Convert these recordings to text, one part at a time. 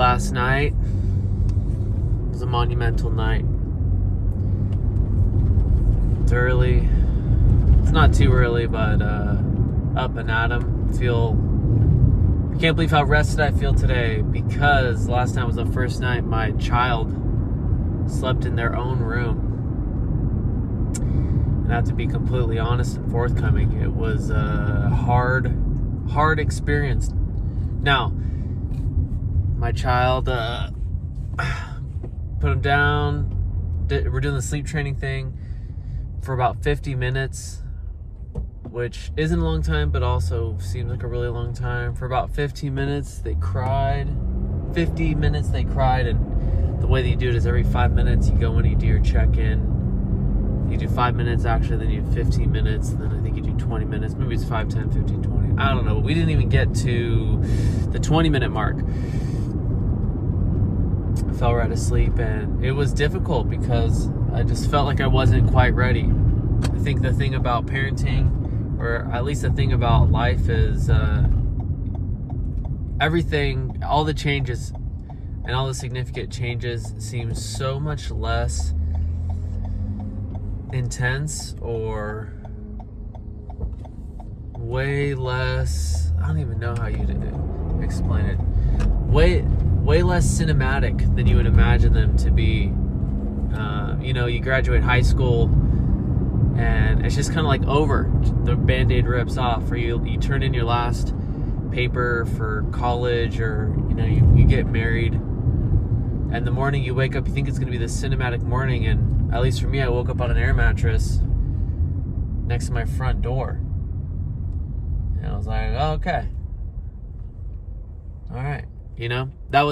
last night was a monumental night. It's early. It's not too early, but up and at 'em. I can't believe how rested I feel today, because last night was the first night my child slept in their own room. And I have to be completely honest and forthcoming. It was a hard experience. Now, my child, put him down. We're doing the sleep training thing for about 50 minutes, which isn't a long time, but also seems like a really long time. For about 15 minutes, they cried. 50 minutes, they cried. And the way that you do it is every 5 minutes, you go in, you do your check-in. You do 5 minutes, actually, then you do 15 minutes, and then I think you do 20 minutes. Maybe it's 5, 10, 15, 20. I don't know, but we didn't even get to the 20-minute mark. I fell right asleep, and it was difficult because I just felt like I wasn't quite ready. I think the thing about parenting, or at least the thing about life, is everything, all the changes and all the significant changes seem so much less intense, or way less, I don't even know how you explain it, way less cinematic than you would imagine them to be. You graduate high school and it's just kind of like over. The Band-Aid rips off, or you turn in your last paper for college, or you get married, and the morning you wake up, you think it's going to be this cinematic morning. And at least for me, I woke up on an air mattress next to my front door, and I was like, oh, okay, all right. That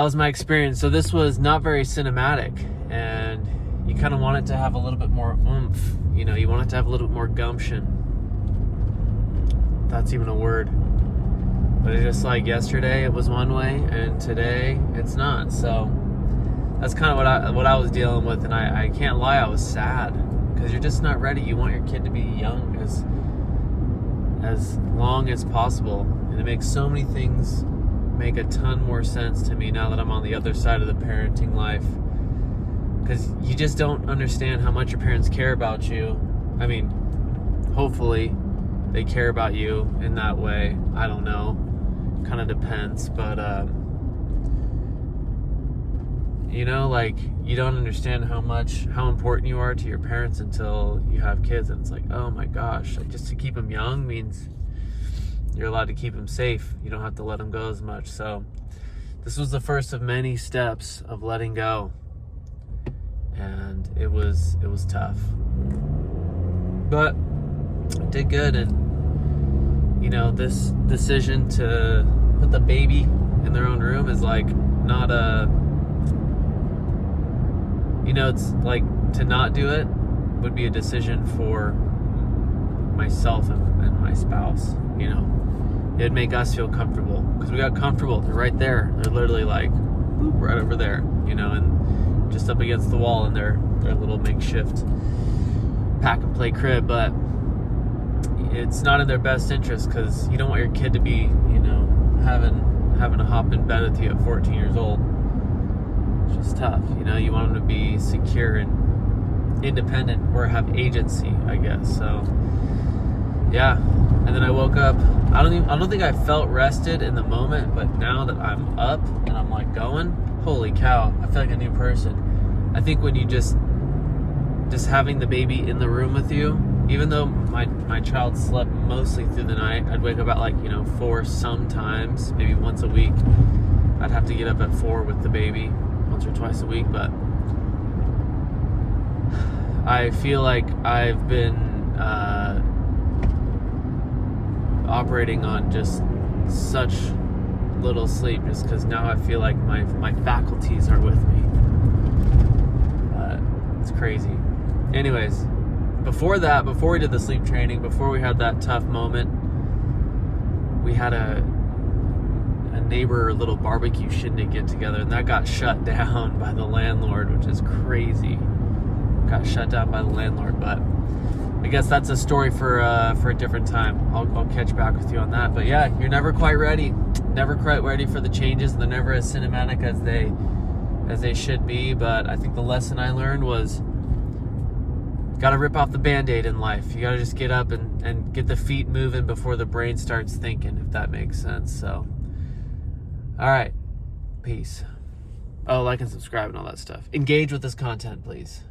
was my experience. So this was not very cinematic, and you kind of want it to have a little bit more oomph. You want it to have a little bit more gumption. If that's even a word. But it's just like yesterday it was one way, and today it's not. So that's kind of what I was dealing with, and I can't lie, I was sad, because you're just not ready. You want your kid to be young as long as possible, and it makes so many things make a ton more sense to me now that I'm on the other side of the parenting life, because you just don't understand how much your parents care about you. I mean, hopefully they care about you in that way. I don't know, kind of depends, but you don't understand how important you are to your parents until you have kids, and it's like, oh my gosh, just to keep them young means you're allowed to keep them safe. You don't have to let them go as much. So this was the first of many steps of letting go, and it was tough, but I did good. And this decision to put the baby in their own room is like not it's like to not do it would be a decision for myself and my spouse. It'd make us feel comfortable, because we got comfortable. They're right there. They're literally like boop, right over there, and just up against the wall in their little makeshift pack and play crib. But it's not in their best interest, because you don't want your kid to be having to hop in bed with you at 14 years old. It's just tough. You want them to be secure and independent, or have agency, I guess. So yeah. And then I woke up. I don't think I felt rested in the moment, but now that I'm up and I'm like going, holy cow, I feel like a new person. I think when you just having the baby in the room with you, even though my child slept mostly through the night, I'd wake up at 4 sometimes, maybe once a week. I'd have to get up at 4 with the baby once or twice a week, but I feel like I've been operating on just such little sleep, just because now I feel like my faculties are with me. It's crazy. Anyways, before we did the sleep training, before we had that tough moment, we had a neighbor little barbecue shindig get together, and that got shut down by the landlord, which is crazy. Got shut down by the landlord, but I guess that's a story for a different time. I'll catch back with you on that. But yeah, you're never quite ready. never quite ready for the changes, and they're never as cinematic as they should be. But I think the lesson I learned was, got to rip off the Band-Aid in life. You got to just get up and get the feet moving before the brain starts thinking, if that makes sense. So, all right. Peace. Oh, like and subscribe and all that stuff. Engage with this content, please.